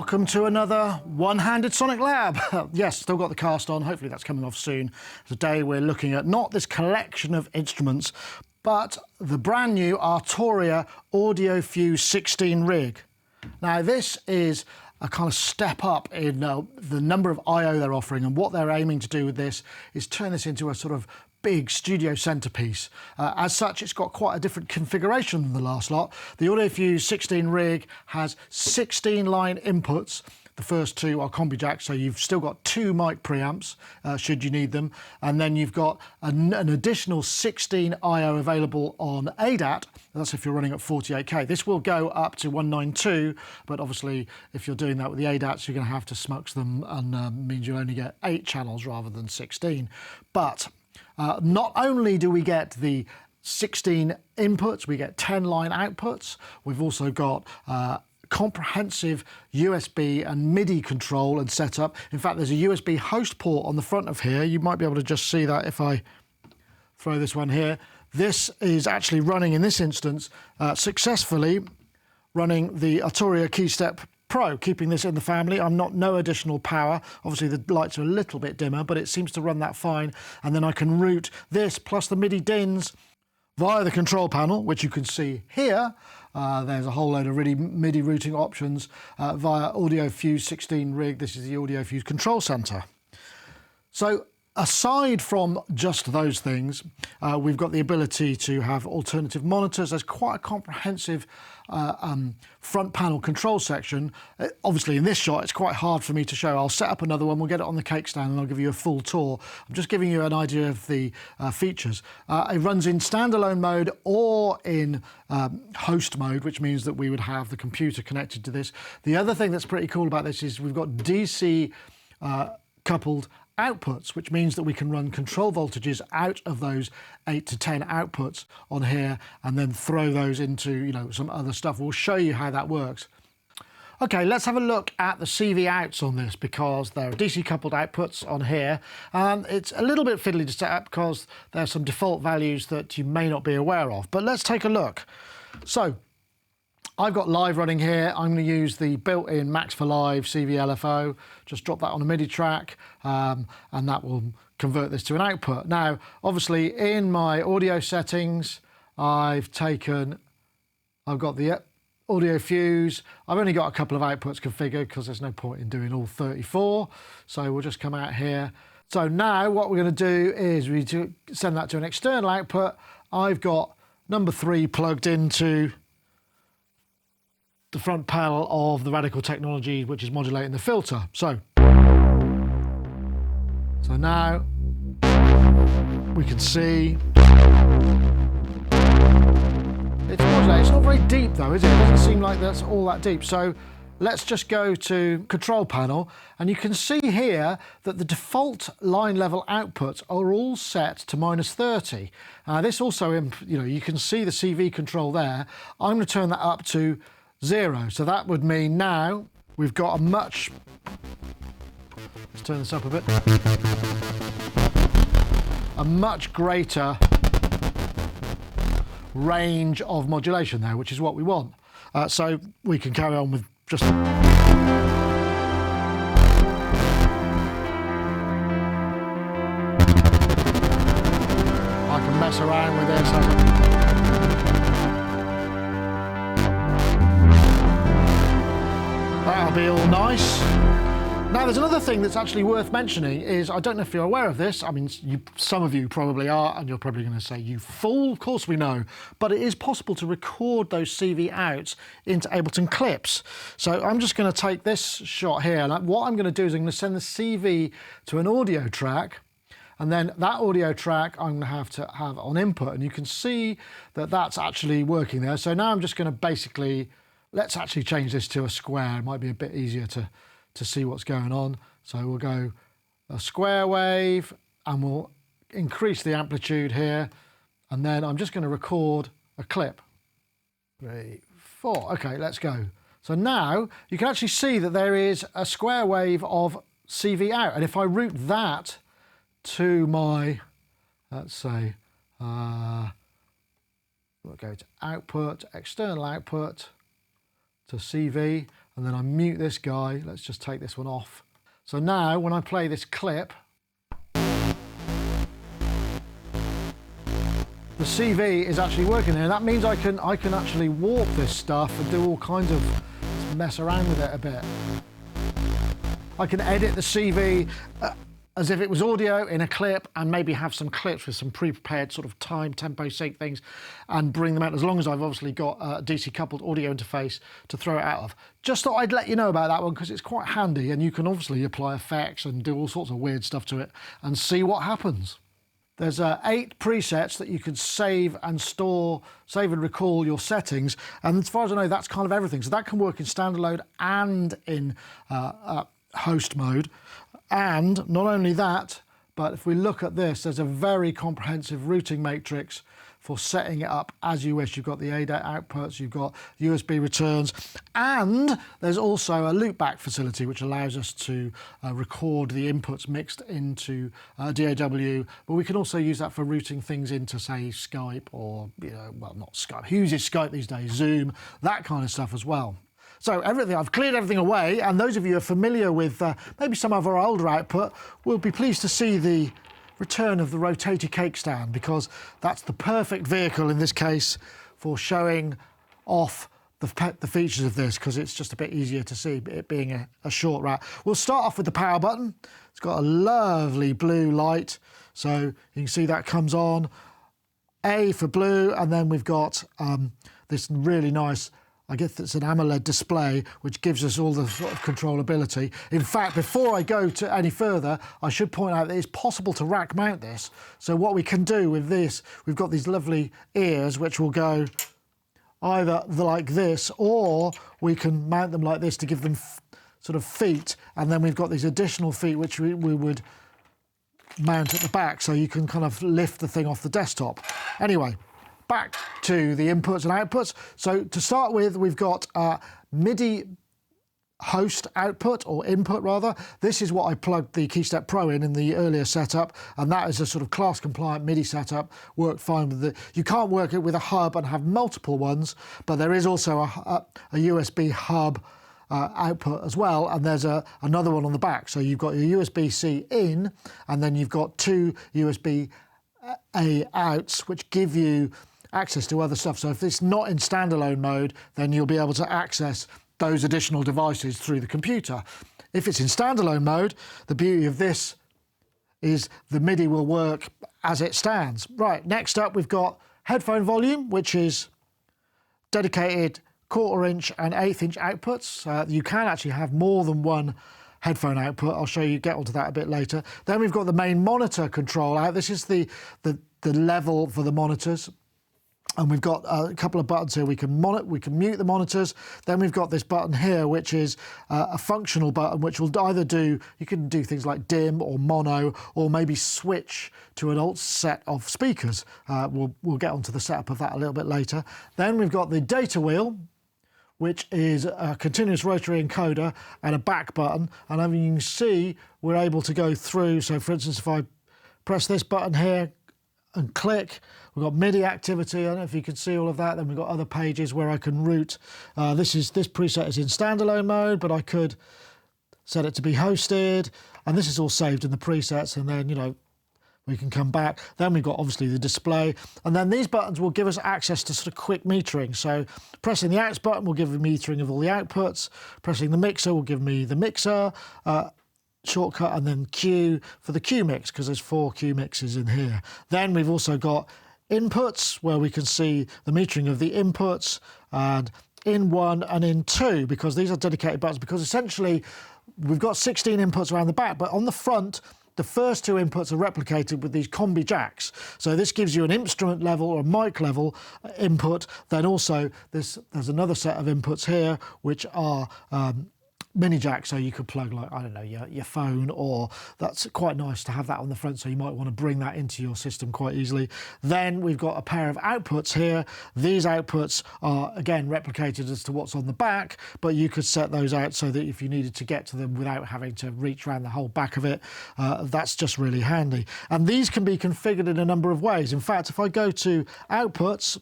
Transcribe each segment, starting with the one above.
welcome to another one-handed SonicLAB. Yes, still got the cast on, hopefully that's coming off soon. Today we're looking at not this collection of instruments, but the brand new Arturia AudioFuse 16Rig. Now this is a kind of step up in the number of I/O they're offering, and what they're aiming to do with this is turn this into a sort of big studio centerpiece. As such, it's got quite a different configuration than the last lot. The AudioFuse 16Rig has 16 line inputs. The first two are combi jacks, so you've still got 2 mic preamps should you need them, and then you've got an additional 16 I/O available on ADAT. That's if you're running at 48K. This will go up to 192, but obviously if you're doing that with the ADATs, you're going to have to smux them, and means you only get 8 channels rather than 16. But not only do we get the 16 inputs, we get 10 line outputs. We've also got comprehensive USB and MIDI control and setup. In fact, there's a USB host port on the front of here. You might be able to just see that if I throw this one here. This is actually running, in this instance, successfully running the Arturia KeyStep Pro, keeping this in the family. No additional power. Obviously the lights are a little bit dimmer, but it seems to run that fine. And then I can route this plus the MIDI DINs via the control panel, which you can see here. There's a whole load of really MIDI routing options via AudioFuse 16Rig. This is the AudioFuse control center. So aside from just those things, we've got the ability to have alternative monitors. There's quite a comprehensive front panel control section. Obviously in this shot it's quite hard for me to show. I'll set up another one, we'll get it on the cake stand and I'll give you a full tour. I'm just giving you an idea of the features. It runs in standalone mode or in host mode, which means that we would have the computer connected to this. The other thing that's pretty cool about this is we've got DC coupled outputs, which means that we can run control voltages out of those 8 to 10 outputs on here and then throw those into, some other stuff. We'll show you how that works. Okay, let's have a look at the CV outs on this, because there are DC coupled outputs on here, and it's a little bit fiddly to set up because there are some default values that you may not be aware of, but let's take a look. So I've got live running here. I'm going to use the built-in Max for Live CV LFO. Just drop that on a MIDI track, and that will convert this to an output. Now, obviously, in my audio settings, I've got the AudioFuse. I've only got a couple of outputs configured because there's no point in doing all 34. So we'll just come out here. So now what we're going to do is we send that to an external output. I've got number 3 plugged into the front panel of the Radical technology, which is modulating the filter. So now we can see it's modulated. It's not very deep though, is it? It doesn't seem like that's all that deep. So let's just go to control panel, and you can see here that the default line level outputs are all set to -30. This also, you can see the CV control there. I'm going to turn that up to 0. So that would mean now we've got let's turn this up a bit, a much greater range of modulation there, which is what we want. So we can carry on with just... I can mess around with this. That'll be all nice. Now there's another thing that's actually worth mentioning is, I don't know if you're aware of this, I mean some of you probably are, and you're probably going to say, you fool, of course we know, but it is possible to record those CV outs into Ableton clips. So I'm just going to take this shot here, and what I'm going to do is I'm going to send the CV to an audio track, and then that audio track I'm going to have on input, and you can see that that's actually working there. So now I'm just going to basically, let's actually change this to a square. It might be a bit easier to see what's going on. So we'll go a square wave, and we'll increase the amplitude here, and then I'm just going to record a clip. 3, 4. Okay, let's go. So now you can actually see that there is a square wave of CV out, and if I route that to my, let's say, we'll go to output, external output, to CV, and then I mute this guy. Let's just take this one off. So now when I play this clip, the CV is actually working here. That means I can actually warp this stuff and do all kinds of mess around with it a bit. I can edit the CV as if it was audio in a clip, and maybe have some clips with some pre-prepared sort of time, tempo sync things, and bring them out, as long as I've obviously got a DC coupled audio interface to throw it out of. Just thought I'd let you know about that one because it's quite handy, and you can obviously apply effects and do all sorts of weird stuff to it and see what happens. There's 8 presets that you can save and store, save and recall your settings, and as far as I know, that's kind of everything. So that can work in standalone and in host mode. And not only that, but if we look at this, there's a very comprehensive routing matrix for setting it up as you wish. You've got the ADAT outputs, you've got USB returns, and there's also a loopback facility which allows us to record the inputs mixed into DAW, but we can also use that for routing things into, say, Skype or, well, not Skype, who uses Skype these days, Zoom, that kind of stuff as well. So I've cleared everything away, and those of you who are familiar with maybe some of our older output will be pleased to see the return of the rotating cake stand, because that's the perfect vehicle in this case for showing off the features of this, because it's just a bit easier to see, it being a short rack. We'll start off with the power button. It's got a lovely blue light, so you can see that comes on. A for blue, and then we've got this really nice, I guess it's an AMOLED display, which gives us all the sort of controllability. In fact, before I go to any further, I should point out that it's possible to rack mount this. So what we can do with this, we've got these lovely ears, which will go either like this, or we can mount them like this to give them sort of feet. And then we've got these additional feet, which we would mount at the back, so you can kind of lift the thing off the desktop. Anyway, back to the inputs and outputs. So to start with, we've got MIDI host output, or input rather. This is what I plugged the KeyStep Pro in the earlier setup, and that is a sort of class compliant MIDI setup. Worked fine with it. You can't work it with a hub and have multiple ones, but there is also a USB hub output as well, and there's another one on the back. So you've got your USB-C in, and then you've got 2 USB-A outs, which give you access to other stuff. So if it's not in standalone mode, then you'll be able to access those additional devices through the computer. If it's in standalone mode, the beauty of this is the MIDI will work as it stands. Right, next up we've got headphone volume, which is dedicated 1/4 inch and 1/8 inch outputs. You can actually have more than one headphone output. I'll show you, get onto that a bit later. Then we've got the main monitor control out. This is the level for the monitors. And we've got a couple of buttons here. We can mute the monitors. Then we've got this button here, which is a functional button, which will either do, you can do things like dim or mono, or maybe switch to an alt set of speakers. We'll get onto the setup of that a little bit later. Then we've got the data wheel, which is a continuous rotary encoder and a back button. And as you can see, we're able to go through. So for instance, if I press this button here and click, we've got MIDI activity. I don't know if you can see all of that. Then we've got other pages where I can route. This preset is in standalone mode, but I could set it to be hosted. And this is all saved in the presets. And then, we can come back. Then we've got obviously the display. And then these buttons will give us access to sort of quick metering. So pressing the outs button will give me metering of all the outputs. Pressing the mixer will give me the mixer shortcut, and then Q for the Q mix, because there's 4 Q mixes in here. Then we've also got inputs, where we can see the metering of the inputs, and in 1 and in 2, because these are dedicated buttons, because essentially we've got 16 inputs around the back, but on the front, the first 2 inputs are replicated with these combi jacks. So this gives you an instrument level or a mic level input. Then also there's another set of inputs here, which are mini jack, so you could plug, like, I don't know, your phone, or that's quite nice to have that on the front, so you might want to bring that into your system quite easily. Then we've got a pair of outputs here. These outputs are again replicated as to what's on the back, but you could set those out so that if you needed to get to them without having to reach around the whole back of it, that's just really handy. And these can be configured in a number of ways. In fact, if I go to outputs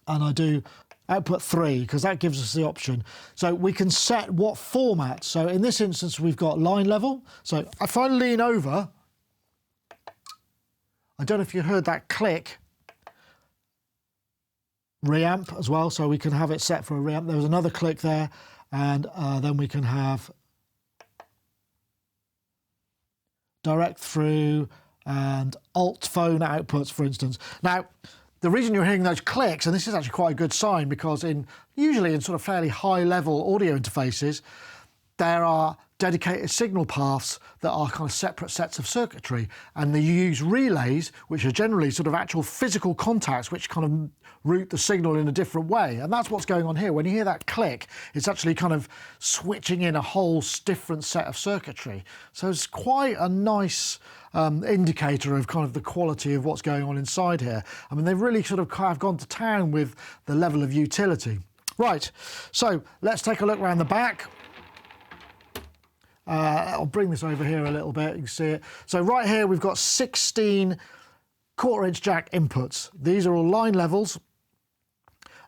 and I do output 3, because that gives us the option. So we can set what format. So in this instance, we've got line level. So if I lean over, I don't know if you heard that click, reamp as well. So we can have it set for a reamp. There was another click there, and then we can have direct through and alt phone outputs, for instance. Now, the reason you're hearing those clicks, and this is actually quite a good sign, because usually in sort of fairly high-level audio interfaces, there are dedicated signal paths that are kind of separate sets of circuitry, and you use relays, which are generally sort of actual physical contacts which kind of route the signal in a different way. And that's what's going on here. When you hear that click, it's actually kind of switching in a whole different set of circuitry. So it's quite a nice indicator of kind of the quality of what's going on inside here. I mean, they've really sort of kind of gone to town with the level of utility. Right, so let's take a look around the back. I'll bring this over here a little bit, you can see it. So right here we've got 16 quarter-inch jack inputs. These are all line levels.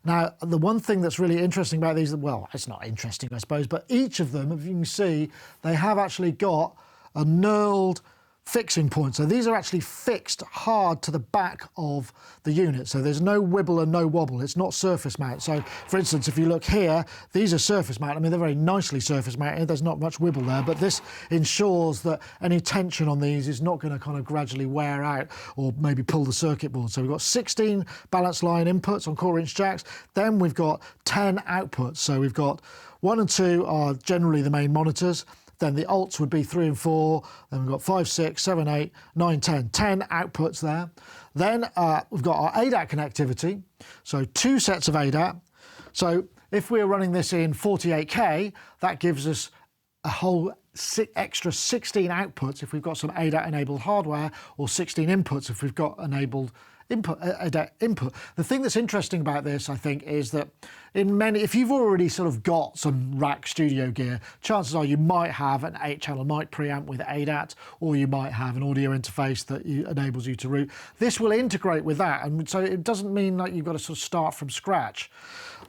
Now, the one thing that's really interesting about these, well, it's not interesting, I suppose, but each of them, if you can see, they have actually got a knurled fixing point. So these are actually fixed hard to the back of the unit. So there's no wibble and no wobble. It's not surface mount. So for instance, if you look here, these are surface mount. I mean, they're very nicely surface mounted. There's not much wibble there, but this ensures that any tension on these is not going to kind of gradually wear out or maybe pull the circuit board. So we've got 16 balance line inputs on quarter-inch jacks. Then we've got 10 outputs. So we've got 1 and 2 are generally the main monitors. Then the alts would be 3 and 4. Then we've got 5, 6, 7, 8, 9, 10. 10 outputs there. Then we've got our ADAT connectivity. So 2 sets of ADAT. So if we're running this in 48K, that gives us a whole extra 16 outputs if we've got some ADAT enabled hardware, or 16 inputs if we've got enabled ADAT input. The thing that's interesting about this, I think, is that if you've already sort of got some rack studio gear, chances are you might have an 8-channel mic preamp with ADAT, or you might have an audio interface that enables you to route. This will integrate with that, and so it doesn't mean like you've got to sort of start from scratch.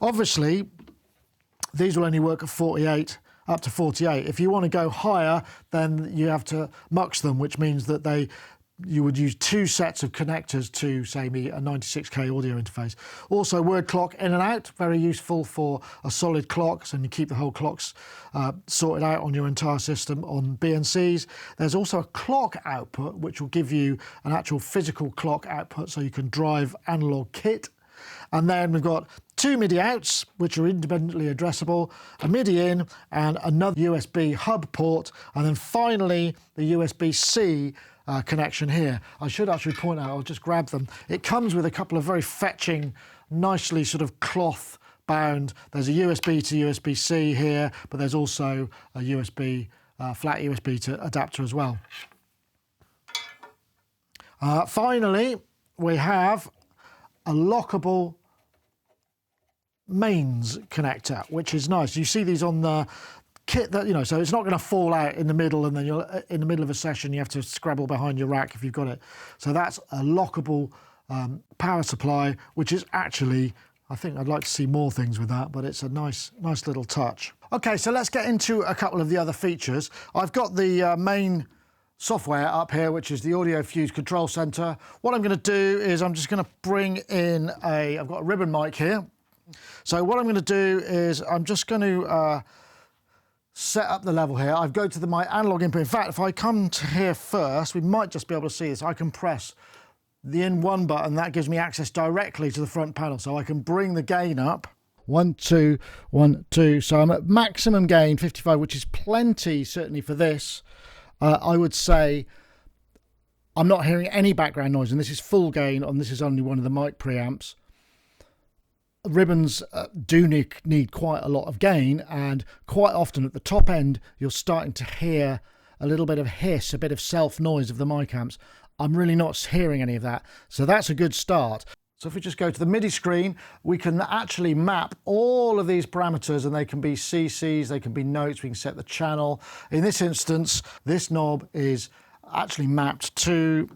Obviously, these will only work at 48 up to 48. If you want to go higher, then you have to mux them, which means that you would use 2 sets of connectors to, say, a 96K audio interface. Also, word clock in and out, very useful for a solid clock, so you keep the whole clocks sorted out on your entire system on BNCs. There's also a clock output, which will give you an actual physical clock output, so you can drive analog kit. And then we've got 2 MIDI outs, which are independently addressable, a MIDI in, and another USB hub port, and then finally the USB-C connection here. I should actually point out, I'll just grab them. It comes with a couple of very fetching, nicely sort of cloth bound. There's a USB to USB-C here, but there's also a USB, flat USB to adapter as well. Finally, we have a lockable mains connector, which is nice. You see these on the kit that, so it's not going to fall out in the middle, and then you're in the middle of a session, you have to scrabble behind your rack if you've got it. So that's a lockable power supply, which is actually, I think I'd like to see more things with that, but it's a nice little touch. Okay, so let's get into a couple of the other features. I've got the main software up here, which is the AudioFuse Control Center. What I'm going to do is I'm just going to bring in I've got a ribbon mic here. So what I'm going to do is I'm just going to set up the level here. I've go to my analog input. In fact, if I come to here first, we might just be able to see this. I can press the N1 button. That gives me access directly to the front panel. So I can bring the gain up. 1, 2, 1, 2. So I'm at maximum gain, 55, which is plenty, certainly for this. I would say I'm not hearing any background noise, and this is full gain, and this is only one of the mic preamps. Ribbons do need quite a lot of gain, and quite often at the top end you're starting to hear a little bit of hiss, a bit of self noise of the mic amps. I'm really not hearing any of that, so that's a good start. So if we just go to the MIDI screen, we can actually map all of these parameters, and they can be CCs, they can be notes, we can set the channel. In this instance, this knob is actually mapped to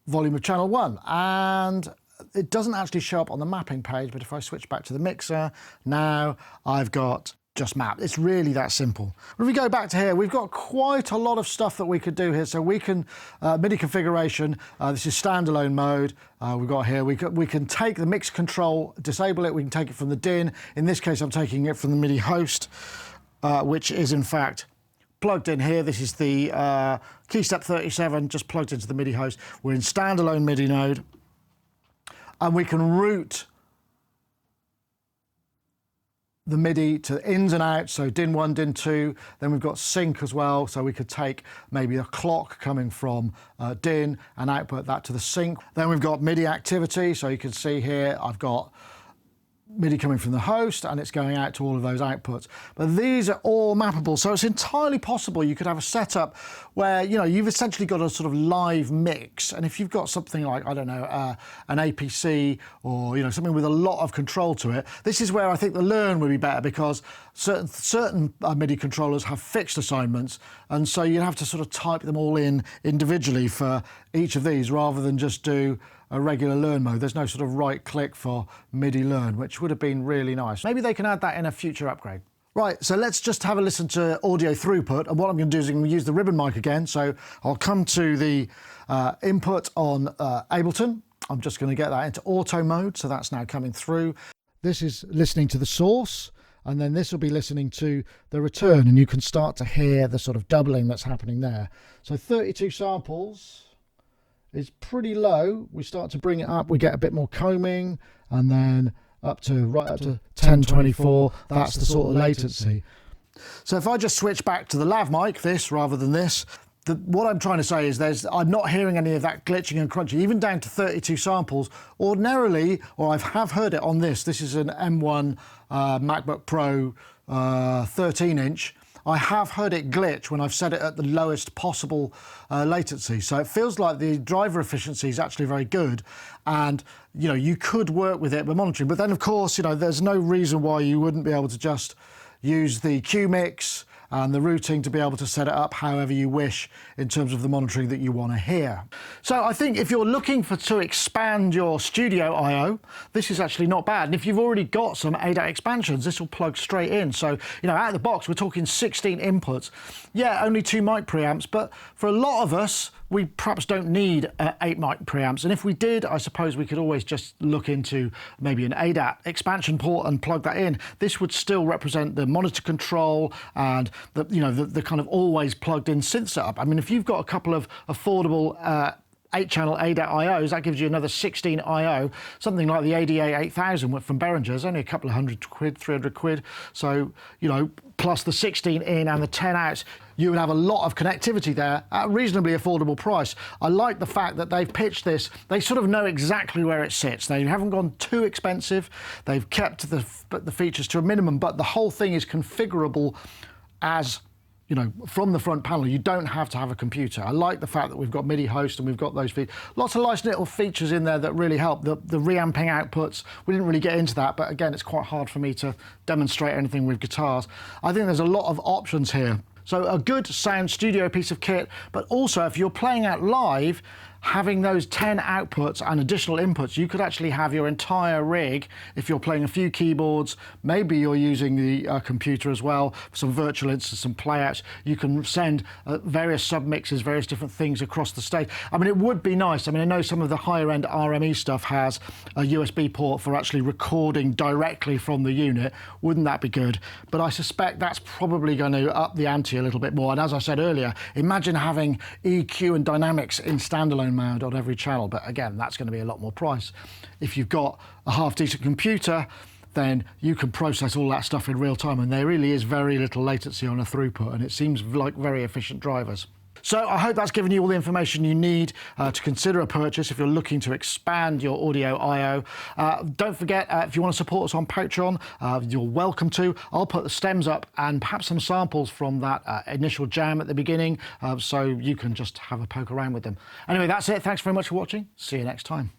volume of channel 1, and it doesn't actually show up on the mapping page, but if I switch back to the mixer, now I've got just map. It's really that simple. If we go back to here, we've got quite a lot of stuff that we could do here. So we can, MIDI configuration, this is standalone mode. We've got here, we can take the mix control, disable it, we can take it from the DIN. In this case, I'm taking it from the MIDI host, which is in fact plugged in here. This is the keystep 37, just plugged into the MIDI host. We're in standalone MIDI mode, and we can route the MIDI to ins and outs, so DIN 1, DIN 2, then we've got sync as well, so we could take maybe a clock coming from DIN and output that to the sync. Then we've got MIDI activity, so you can see here I've got MIDI coming from the host and it's going out to all of those outputs. But these are all mappable, so it's entirely possible you could have a setup where, you know, you've essentially got a sort of live mix, and if you've got something like, I don't know, an APC or, you know, something with a lot of control to it, this is where I think the Learn would be better, because certain MIDI controllers have fixed assignments, and so you have to sort of type them all in individually for each of these rather than just do a regular Learn mode. There's no sort of right click for MIDI Learn, which would have been really nice. Maybe they can add that in a future upgrade. Right, so let's just have a listen to audio throughput, and what I'm going to do is I'm going to use the ribbon mic again. So I'll come to the input on Ableton. I'm just going to get that into auto mode, so that's now coming through. This is listening to the source, and then this will be listening to the return, and you can start to hear the sort of doubling that's happening there. So 32 samples is pretty low. We start to bring it up, we get a bit more combing, and then up to 1024, that's the sort of latency. So if I just switch back to the lav mic, this rather than this, what I'm trying to say is I'm not hearing any of that glitching and crunching, even down to 32 samples. Ordinarily, or I have heard it on this is an M1 MacBook Pro 13-inch. I have heard it glitch when I've set it at the lowest possible latency. So it feels like the driver efficiency is actually very good, and you know, you could work with it with monitoring. But then of course, you know, there's no reason why you wouldn't be able to just use the Q-Mix and the routing to be able to set it up however you wish in terms of the monitoring that you want to hear. So I think if you're looking to expand your studio I/O, this is actually not bad. And if you've already got some ADAT expansions, this will plug straight in. So, you know, out of the box, we're talking 16 inputs. Yeah, only 2 mic preamps, but for a lot of us, we perhaps don't need 8 mic preamps. And if we did, I suppose we could always just look into maybe an ADAT expansion port and plug that in. This would still represent the monitor control and the, you know, the kind of always plugged in synth setup. I mean, if you've got a couple of affordable 8-channel ADAT IOs, that gives you another 16 IO. Something like the ADA 8000 from Behringer's, only a couple of £100, 300 quid. So, you know, plus the 16 in and the 10 outs, you would have a lot of connectivity there at a reasonably affordable price. I like the fact that they've pitched this. They sort of know exactly where it sits. They haven't gone too expensive. They've kept the features to a minimum, but the whole thing is configurable as, you know, from the front panel. You don't have to have a computer. I like the fact that we've got MIDI host and we've got those features. Lots of nice little features in there that really help. The reamping outputs, we didn't really get into that, but again, it's quite hard for me to demonstrate anything with guitars. I think there's a lot of options here. So a good sound studio piece of kit, but also if you're playing out live, having those 10 outputs and additional inputs, you could actually have your entire rig. If you're playing a few keyboards, maybe you're using the computer as well, some virtual instances, some playouts, you can send various submixes, various different things across the stage. I mean, it would be nice. I mean, I know some of the higher end RME stuff has a USB port for actually recording directly from the unit. Wouldn't that be good? But I suspect that's probably going to up the ante a little bit more. And as I said earlier, imagine having EQ and dynamics in standalone mode on every channel, but again, that's going to be a lot more price. If you've got a half-decent computer, then you can process all that stuff in real time, and there really is very little latency on a throughput, and it seems like very efficient drivers. So I hope that's given you all the information you need to consider a purchase if you're looking to expand your audio I/O. Don't forget, if you want to support us on Patreon, you're welcome to. I'll put the stems up and perhaps some samples from that initial jam at the beginning, so you can just have a poke around with them. Anyway, that's it. Thanks very much for watching. See you next time.